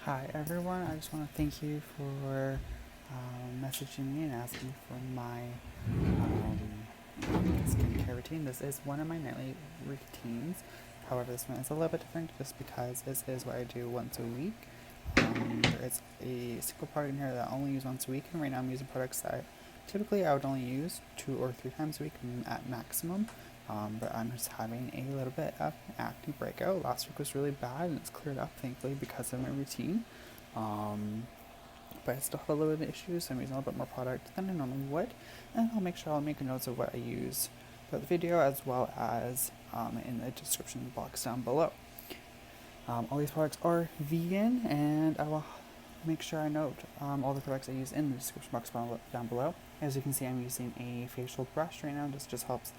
Hi everyone, I just want to thank you for messaging me and asking for my skincare routine. This is one of my nightly routines. However, this one is a little bit different just because this is what I do once a week. There is a single product in here that I only use once a week, and right now I'm using products that typically I would only use 2 or 3 times a week at maximum. But I'm just having a little bit of an acne breakout. Last week was really bad and it's cleared up thankfully because of my routine. But I still have a little bit of issues, so I'm using a little bit more product than I normally would. And I'll make sure I'll make notes of what I use for the video as well as in the description box down below. All these products are vegan, and I will make sure I note all the products I use in the description box down below. As you can see, I'm using a facial brush right now. This just helps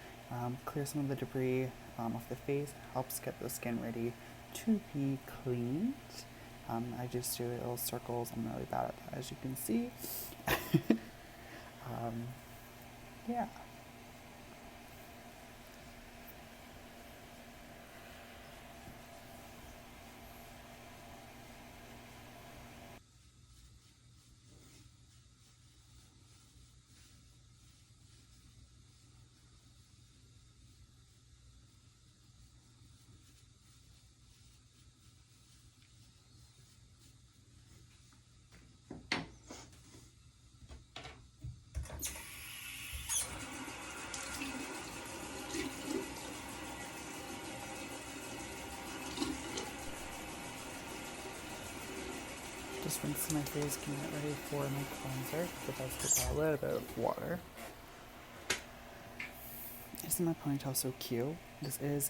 clear some of the debris off the face, helps get the skin ready to be cleaned. I just do little circles. I'm really bad at that, as you can see. Yeah. Just rinsing my face, getting it ready for my cleanser. But that's with a little bit of water. Isn't my ponytail so cute? This is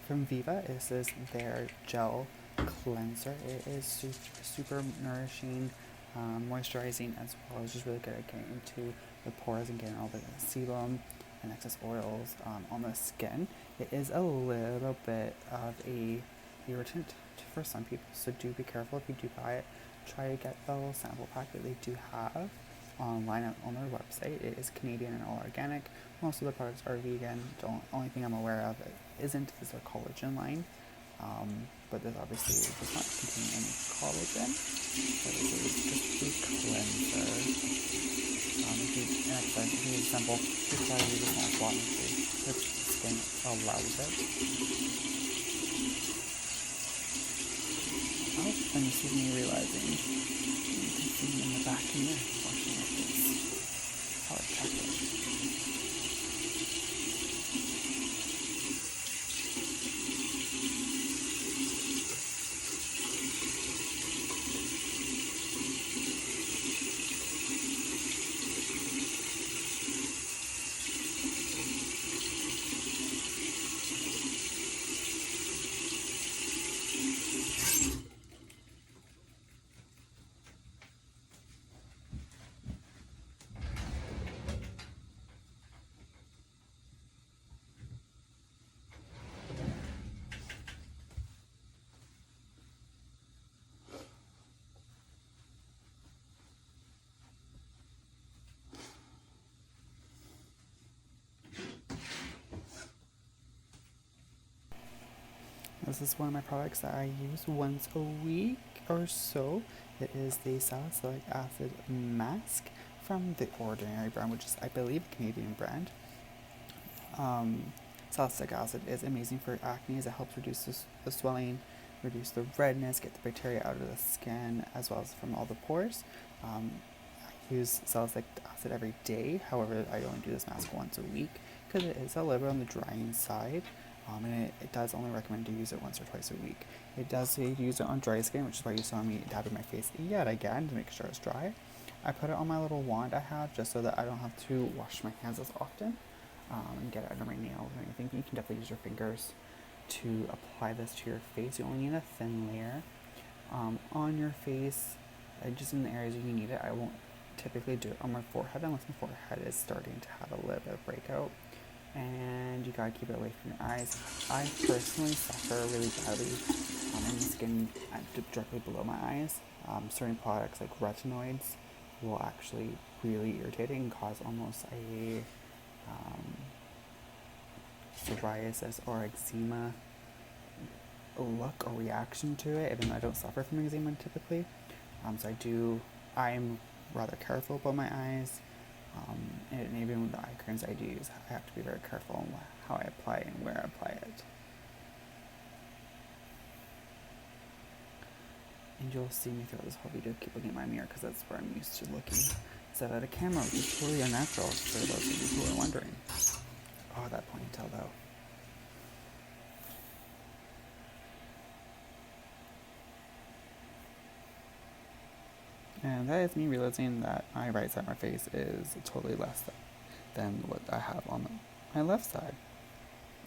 from Viva. This is their gel cleanser. It is super nourishing, moisturizing, as well as just really good at getting into the pores and getting all the sebum and excess oils on the skin. It is a little bit of a irritant for some people, so do be careful if you do buy it. Try to get the little sample pack that they do have online on their website. It is Canadian and all organic. Most of the products are vegan. The only thing I'm aware of isn't is their collagen line. But this obviously does not contain any collagen. So this is just a cleanser. If you assemble, just try to use a small swat and see if the skin allows it. Oh, and you see me realizing you can see me in the back mirror washing my face. How attractive. This is one of my products that I use once a week or so. It is the Salicylic Acid Mask from the Ordinary brand, which is, I believe, a Canadian brand. Salicylic acid is amazing for acne as it helps reduce the swelling, reduce the redness, get the bacteria out of the skin, as well as from all the pores. I use salicylic acid every day. However, I only do this mask once a week because it is a little bit on the drying side. And it does only recommend to use it once or twice a week. It does say to use it on dry skin, which is why you saw me dabbing my face yet again to make sure it's dry. I put it on my little wand I have just so that I don't have to wash my hands as often and get it under my nails or anything. You can definitely use your fingers to apply this to your face. You only need a thin layer on your face, just in the areas you need it. I won't typically do it on my forehead unless my forehead is starting to have a little bit of breakout. And you gotta keep it away from your eyes. I personally suffer really badly in the skin directly below my eyes. Certain products like retinoids will actually really irritate it and cause almost a psoriasis or eczema look or reaction to it, even though I don't suffer from eczema typically. So I'm rather careful about my eyes. And even with the eye creams I do use, I have to be very careful on how I apply it and where I apply it. And you'll see me throughout this whole video keep looking at my mirror because that's where I'm used to looking instead of at a camera, which is totally unnatural for those of you who are wondering. Oh, that ponytail though. And that is me realizing that my right side of my face is totally less than what I have on my left side.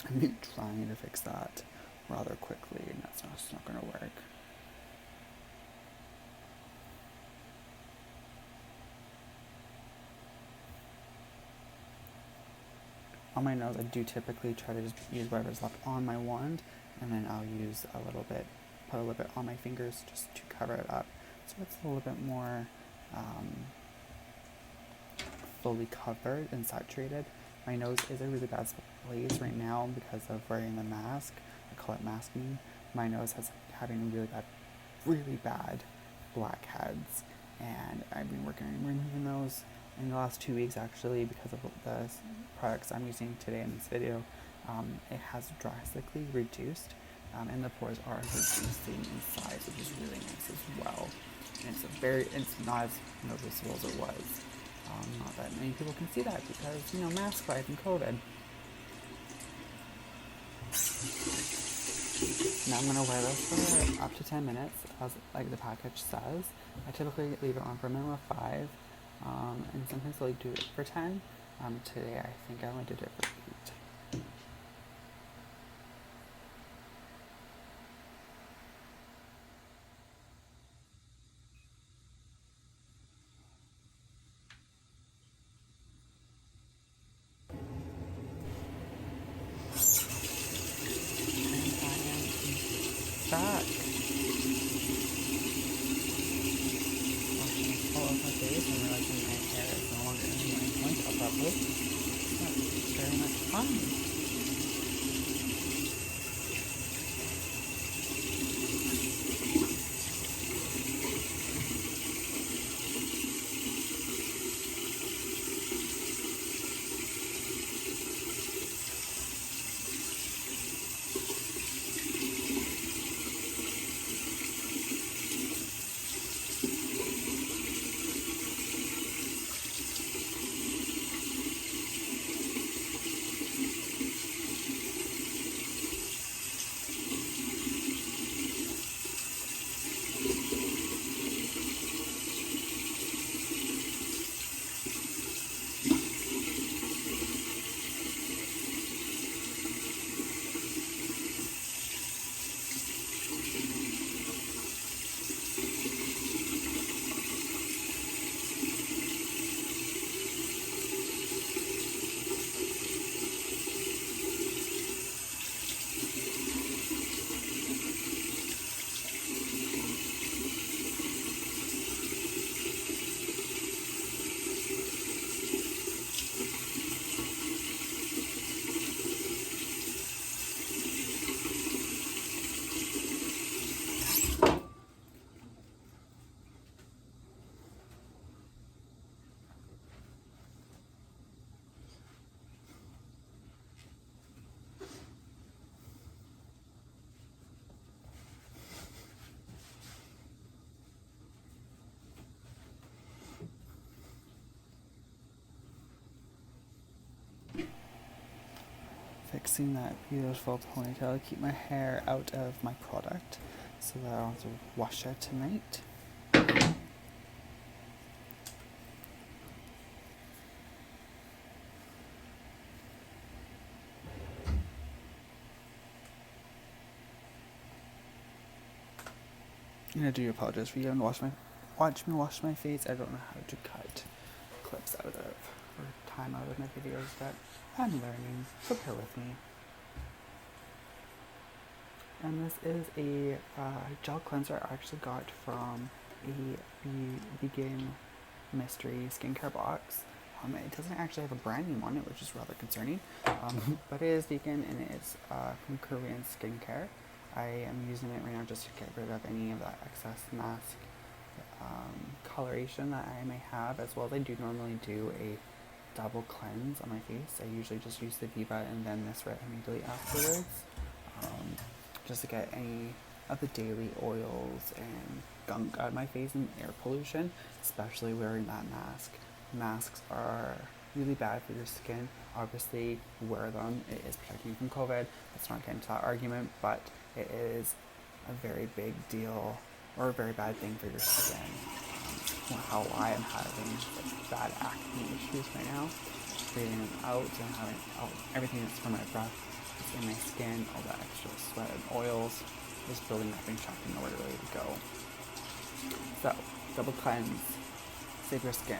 I've been trying to fix that rather quickly, and that's not going to work. On my nose, I do typically try to just use whatever's left on my wand, and then I'll use put a little bit on my fingers just to cover it up, so it's a little bit more fully covered and saturated. My nose is a really bad place right now because of wearing the mask. I call it masking. My nose has having really bad blackheads, and I've been working on removing those in the last 2 weeks actually because of the products I'm using today in this video. It has drastically reduced, and the pores are reducing in size, which is really nice as well. And it's not as noticeable as it was. Not that many people can see that because, mask life and COVID. Now I'm going to wear this for up to 10 minutes, as like the package says. I typically leave it on for a minimum of 5, and sometimes I'll do it for 10. Today I think I only did it for 8. Back. Washing all of my face and realizing my hair is no longer in my ponytail properly. That's very much fun. Fixing that beautiful ponytail to keep my hair out of my product so that I'll have to wash it tonight. And I do apologize for you and watch me wash my face. I don't know how to cut clips out of or time out of my videos, but I'm learning, so bear with me. And this is a gel cleanser I actually got from a vegan mystery skincare box. It doesn't actually have a brand name on it, which is rather concerning, but it is vegan and it's from Korean skincare. I am using it right now just to get rid of any of that excess mask coloration that I may have, as well as I do normally do a double cleanse on my face. I usually just use the Viva and then this right immediately afterwards, just to get any of the daily oils and gunk out of my face and air pollution, especially wearing that mask. Masks are really bad for your skin. Obviously, wear them. It is protecting you from COVID. Let's not get into that argument, but it is a very big deal or a very bad thing for your skin. How I am having like, bad acne issues right now, breathing them out and having everything that's from my breath is in my skin, all that extra sweat and oils is building up and checking nowhere really to go. So, double cleanse, save your skin.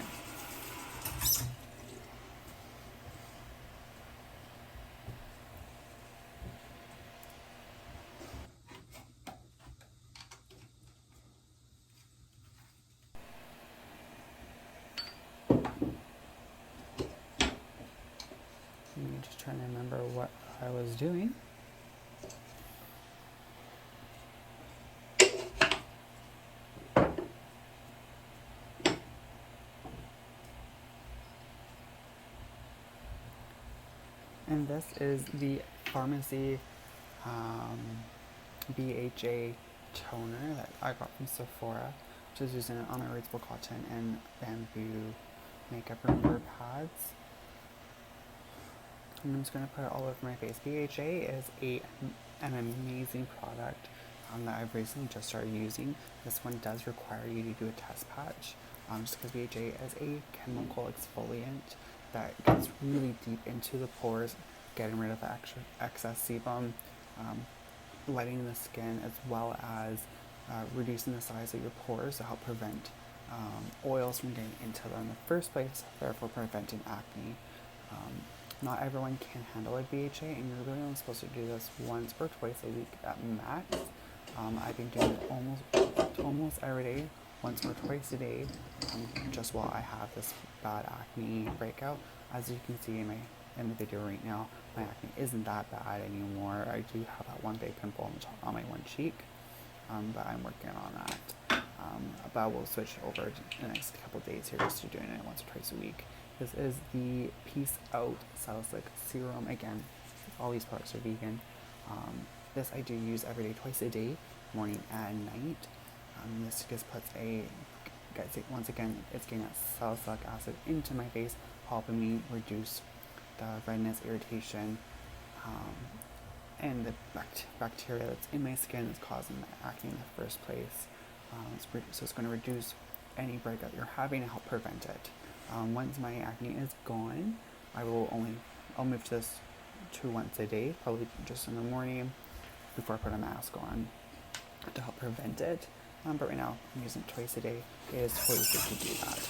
I'm just trying to remember what I was doing. And this is the Farmacy BHA toner that I got from Sephora, which is using it on my Reachable Cotton and Bamboo makeup remover pads. And I'm just going to put it all over my face. BHA is an amazing product that I've recently just started using. This one does require you to do a test patch, just because BHA is a chemical exfoliant that gets really deep into the pores, getting rid of the excess sebum, lightening the skin, as well as reducing the size of your pores to help prevent oils from getting into them in the first place, therefore preventing acne. Not everyone can handle a BHA, and you're really only supposed to do this once or twice a week at max. I've been doing it almost every day, once or twice a day, just while I have this bad acne breakout. As you can see in the video right now, my acne isn't that bad anymore. I do have that one big pimple on my one cheek, but I'm working on that. But we'll switch over the next couple days here just to doing it once or twice a week. This is the Peace Out Salicylic Serum. Again, all these products are vegan. This I do use every day, twice a day, morning and night. This just puts once again, it's getting that salicylic acid into my face, helping me reduce the redness, irritation, and the bacteria that's in my skin that's causing the acne in the first place. So it's going to reduce any breakout you're having and help prevent it. Once my acne is gone, I'll move to this to once a day, probably just in the morning before I put a mask on to help prevent it. But right now I'm using it twice a day. It is totally safe to do that.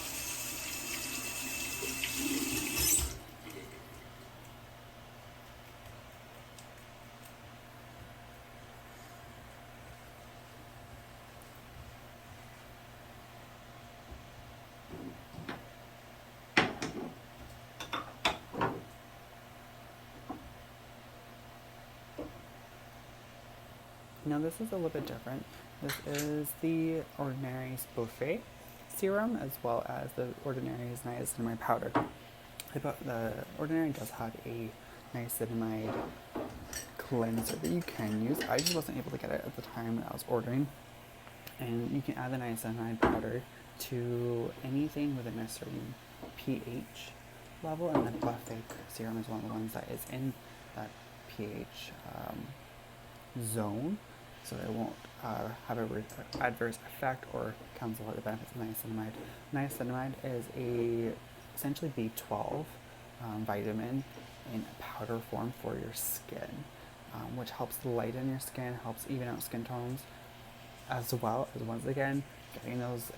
Now this is a little bit different. This is the Ordinary's Buffet Serum, as well as the Ordinary's Niacinamide Powder. The Ordinary does have a niacinamide cleanser that you can use. I just wasn't able to get it at the time that I was ordering. And you can add the niacinamide powder to anything within a certain pH level, and the Buffet Serum is one of the ones that is in that pH zone, so it won't have an adverse effect or cancel out the benefits of niacinamide. Niacinamide is essentially B12 vitamin in powder form for your skin, which helps lighten your skin, helps even out skin tones, as well as, once again, getting those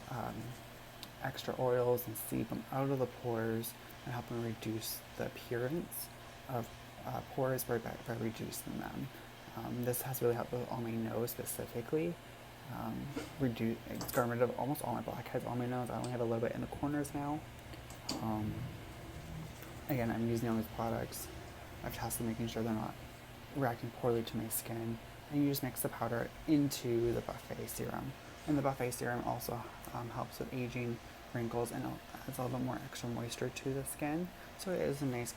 extra oils and sebum out of the pores and helping reduce the appearance of pores by reducing them. This has really helped on my nose specifically. It's gotten rid of almost all my blackheads on my nose. I only have a little bit in the corners now. Again, I'm using all these products. I've tested making sure they're not reacting poorly to my skin. and you just mix the powder into the buffet serum. And the buffet serum also helps with aging, wrinkles, and adds a little bit more extra moisture to the skin. So it is a nice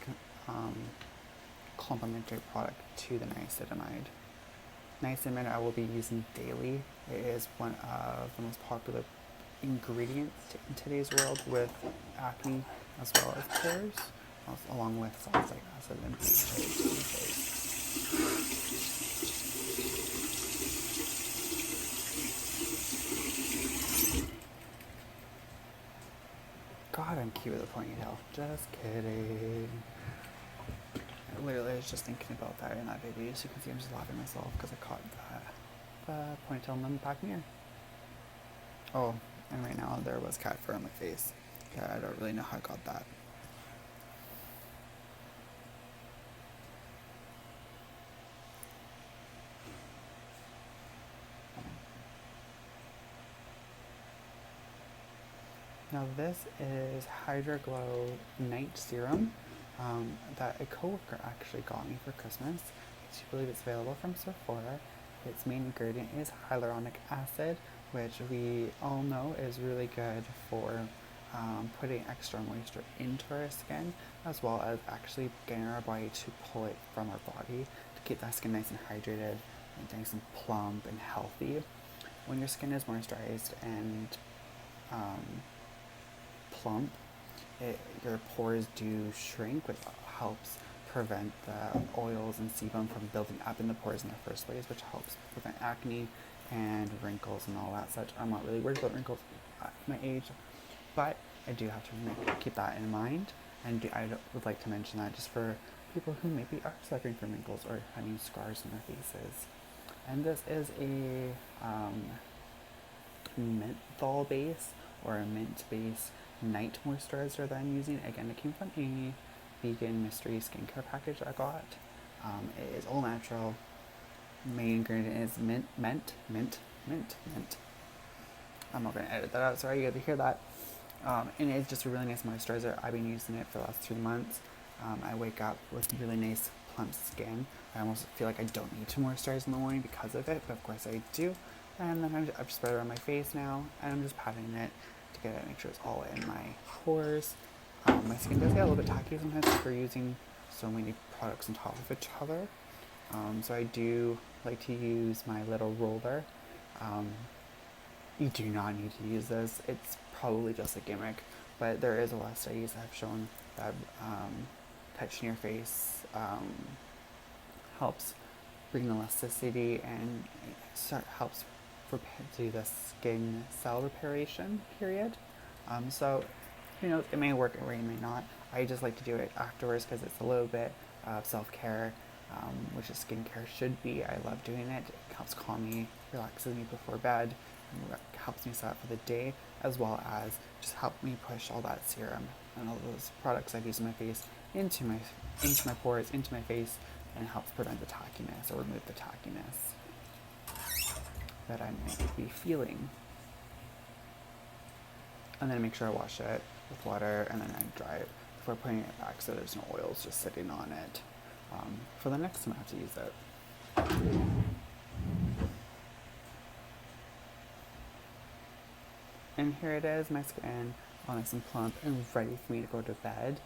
complementary product to the niacinamide. Niacinamide I will be using daily. It is one of the most popular ingredients in today's world with acne as well as pores, along with salicylic acid and BHA. God, I'm cute with a ponytail. Just kidding. I literally was just thinking about that in that video, so you can see I'm just laughing at myself because I caught that ponytail in the back mirror. Oh, and right now there was cat fur on my face. Yeah, I don't really know how I got that. Now this is Hydra Glow Night Serum that a coworker actually got me for Christmas. She believes it's available from Sephora. Its main ingredient is hyaluronic acid, which we all know is really good for putting extra moisture into our skin, as well as actually getting our body to pull it from our body to keep that skin nice and hydrated and nice and plump and healthy. When your skin is moisturized and plump, your pores do shrink, which helps prevent the oils and sebum from building up in the pores in the first place, which helps prevent acne and wrinkles and all that such. I'm not really worried about wrinkles at my age, but I do have to keep that in mind, and I would like to mention that just for people who maybe are suffering from wrinkles or having scars on their faces. And this is a menthol base or a mint base night moisturizer that I'm using. Again, it came from a vegan mystery skincare package I got. It is all natural. Main ingredient is mint. I'm not going to edit that out, sorry, you had to hear that. And it's just a really nice moisturizer. I've been using it for the last 3 months. I wake up with really nice plump skin. I almost feel like I don't need to moisturize in the morning because of it, but of course I do. And then I've just spread it on my face now, and I'm just patting it to get it, make sure it's all in my pores. My skin does get a little bit tacky sometimes if we're using so many products on top of each other. So I do like to use my little roller. You do not need to use this. It's probably just a gimmick, but there is a lot of studies that have shown that touching your face helps bring elasticity and helps do the skin cell reparation period. So, it may work or it may not. I just like to do it afterwards because it's a little bit of self-care, which is skincare should be. I love doing it. It helps calm me, relaxes me before bed, and helps me set up for the day, as well as just help me push all that serum and all those products I've used in my face into my pores, into my face, and helps prevent the tackiness or remove the tackiness that I might be feeling. And then make sure I wash it with water, and then I dry it before putting it back so there's no oils just sitting on it for the next time I have to use it. And here it is, my skin all nice and plump and ready for me to go to bed.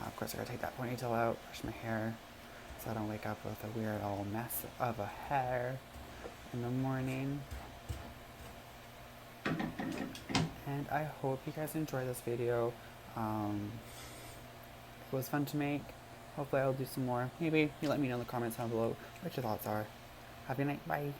Of course I gotta take that ponytail out, brush my hair so I don't wake up with a weird old mess of a hair in the morning. And I hope you guys enjoyed this video. It was fun to make. Hopefully I'll do some more. Maybe you let me know in the comments down below what your thoughts are. Have a good night. Bye.